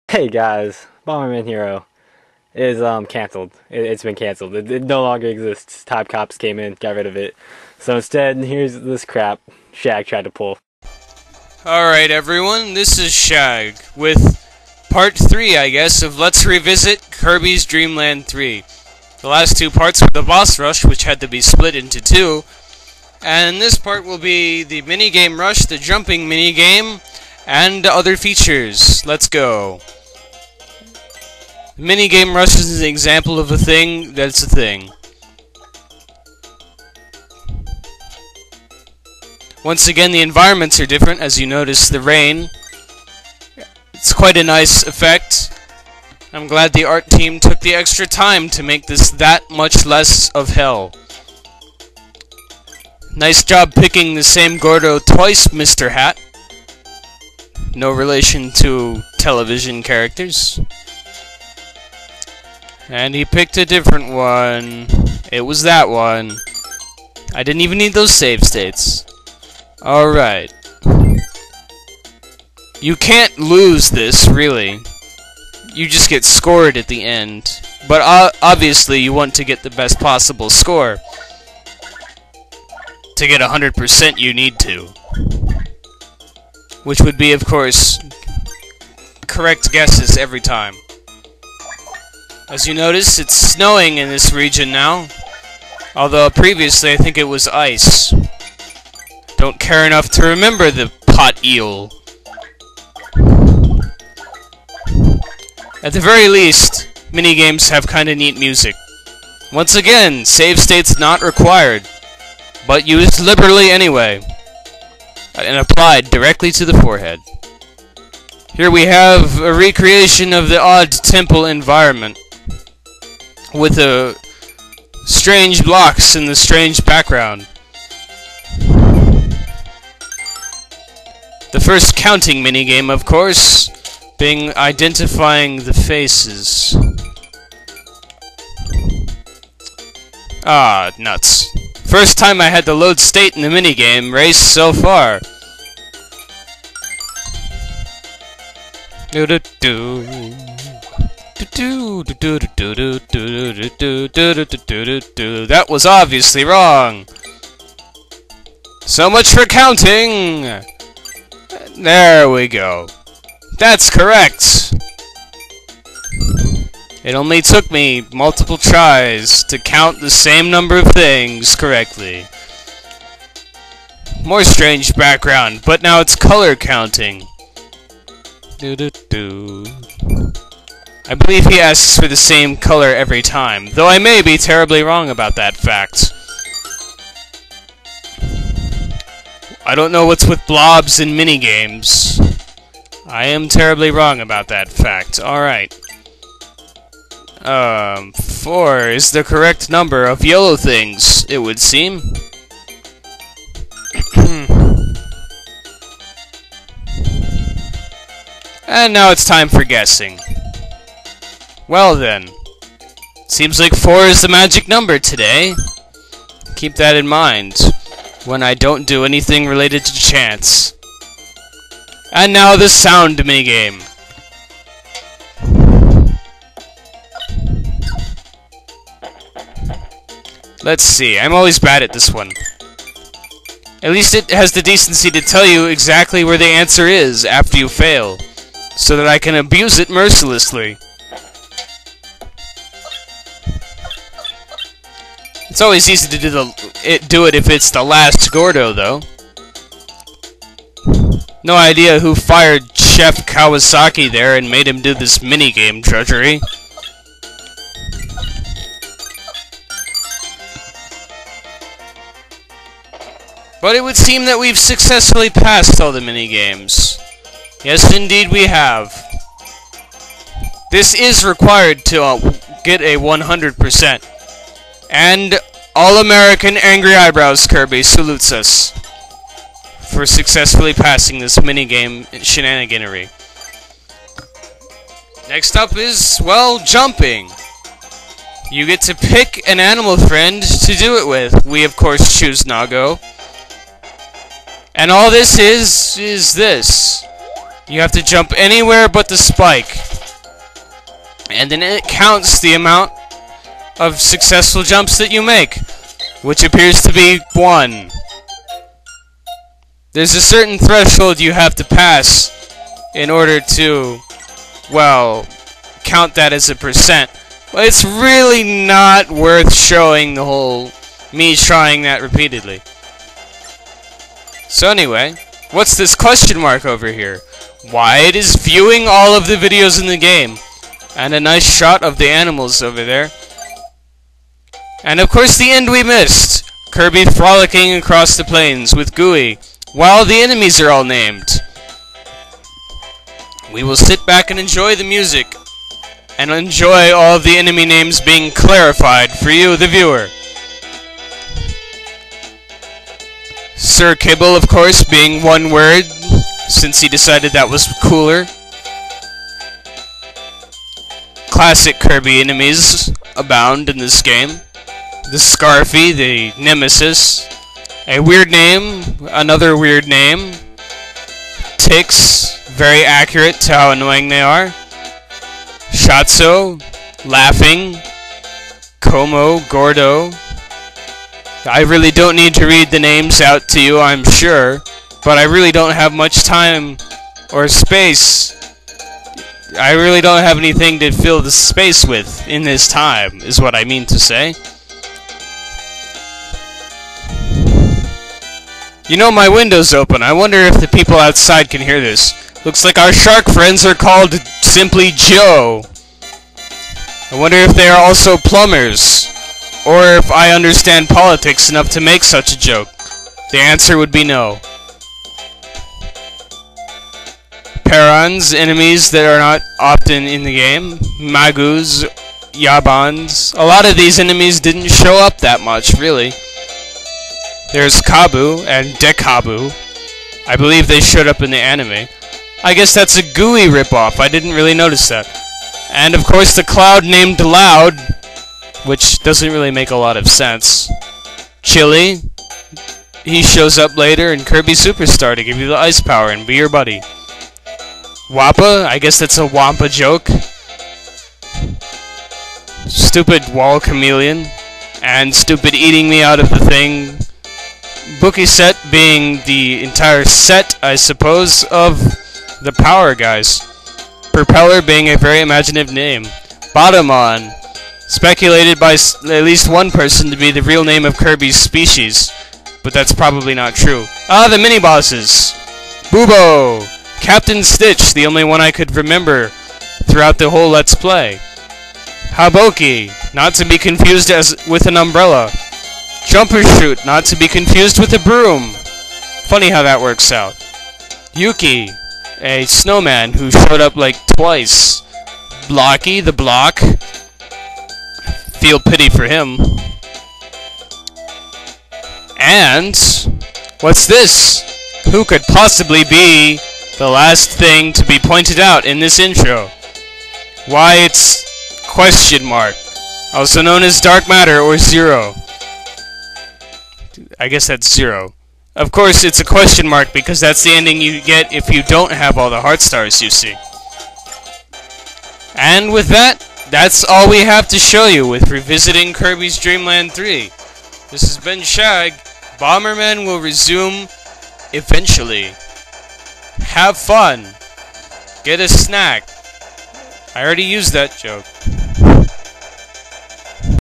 Hey guys, Bomberman Hero is canceled. It's been canceled. It no longer exists. Time Cops came in, got rid of it. So instead, here's this crap Shag tried to pull. Alright everyone, this is Shag with part 3, I guess, of Let's Revisit Kirby's Dreamland 3. The last two parts were the boss rush, which had to be split into two, and this part will be the minigame rush, the jumping minigame, and other features. Let's go. Minigame rush is an example of a thing that's a thing. Once again, the environments are different, as you notice the rain. It's quite a nice effect. I'm glad the art team took the extra time to make this that much less of hell. Nice job picking the same Gordo twice, Mr. Hat. No relation to television characters. And he picked a different one. It was that one. I didn't even need those save states. Alright. You can't lose this, really. You just get scored at the end. But obviously you want to get the best possible score. To get 100% you need to. Which would be, of course, correct guesses every time. As you notice, it's snowing in this region now. Although previously I think it was ice. Don't care enough to remember the pot eel. At the very least, minigames have kinda neat music. Once again, save states not required, but used liberally anyway, and applied directly to the forehead. Here we have a recreation of the odd temple environment, with the strange blocks in the strange background. The first counting minigame, of course, being identifying the faces. Ah, nuts. First time I had to load state in the minigame race so far. That was obviously wrong. So much for counting. There we go. That's correct. It only took me multiple tries to count the same number of things correctly. More strange background, but now it's color counting. I believe he asks for the same color every time, though I may be terribly wrong about that fact. I don't know what's with blobs in minigames. I am terribly wrong about that fact. Alright. 4 is the correct number of yellow things, it would seem. And now it's time for guessing. Well then. Seems like 4 is the magic number today. Keep that in mind when I don't do anything related to chance. And now the sound minigame. Let's see, I'm always bad at this one. At least it has the decency to tell you exactly where the answer is after you fail, so that I can abuse it mercilessly. It's always easy to do it if it's the last Gordo, though. No idea who fired Chef Kawasaki there and made him do this minigame drudgery. But it would seem that we've successfully passed all the minigames. Yes, indeed we have. This is required to get a 100%. And All-American Angry Eyebrows Kirby salutes us for successfully passing this minigame shenaniganery. Next up is, well, jumping. You get to pick an animal friend to do it with. We, of course, choose Nago. And all this is this. You have to jump anywhere but the spike. and then it counts the amount of successful jumps that you make, which appears to be 1. There's a certain threshold you have to pass in order to, well, count that as a percent. But it's really not worth showing the whole me trying that repeatedly. So anyway, what's this question mark over here? Why, it is viewing all of the videos in the game. And a nice shot of the animals over there. And of course the end we missed. Kirby frolicking across the plains with Gooey, while the enemies are all named. We will sit back and enjoy the music, and enjoy all of the enemy names being clarified for you, the viewer. Sir Kibble, of course, being one word, since he decided that was cooler. Classic Kirby enemies abound in this game. The Scarfy, the Nemesis. A weird name, another weird name. Ticks, very accurate to how annoying they are. Shatso, Laughing. Como, Gordo. I really don't need to read the names out to you, I'm sure, but I really don't have much time or space. I really don't have anything to fill the space with in this time, is what I mean to say. You know, my window's open. I wonder if the people outside can hear this. Looks like our shark friends are called simply Joe. I wonder if they are also plumbers, or if I understand politics enough to make such a joke. The answer would be no. Parons, enemies that are not often in the game. Magus, Yabans. A lot of these enemies didn't show up that much, really. There's Kabu and Dekabu. I believe they showed up in the anime. I guess that's a Gooey ripoff. I didn't really notice that. And of course the cloud named Loud, which doesn't really make a lot of sense. Chili. He shows up later in Kirby Superstar to give you the ice power and be your buddy. Wappa, I guess that's a Wampa joke. Stupid Wall Chameleon. And stupid eating me out of the thing. Bookie Set being the entire set, I suppose, of the Power guys. Propeller being a very imaginative name. Botomon, speculated by at least one person to be the real name of Kirby's species. But that's probably not true. Ah, the mini-bosses! Boobo! Captain Stitch, the only one I could remember throughout the whole Let's Play. Haboki, not to be confused with an umbrella. Jumper Shoot, not to be confused with a broom. Funny how that works out. Yuki, a snowman who showed up like twice. Blocky, the Block. Feel pity for him. And what's this? Who could possibly be the last thing to be pointed out in this intro? Why, it's question mark, also known as Dark Matter or Zero. I guess that's Zero. Of course, it's a question mark because that's the ending you get if you don't have all the heart stars you see. And with that, that's all we have to show you with revisiting Kirby's Dreamland 3. This has been Shag. Bomberman will resume eventually. Have fun. Get a snack. I already used that joke.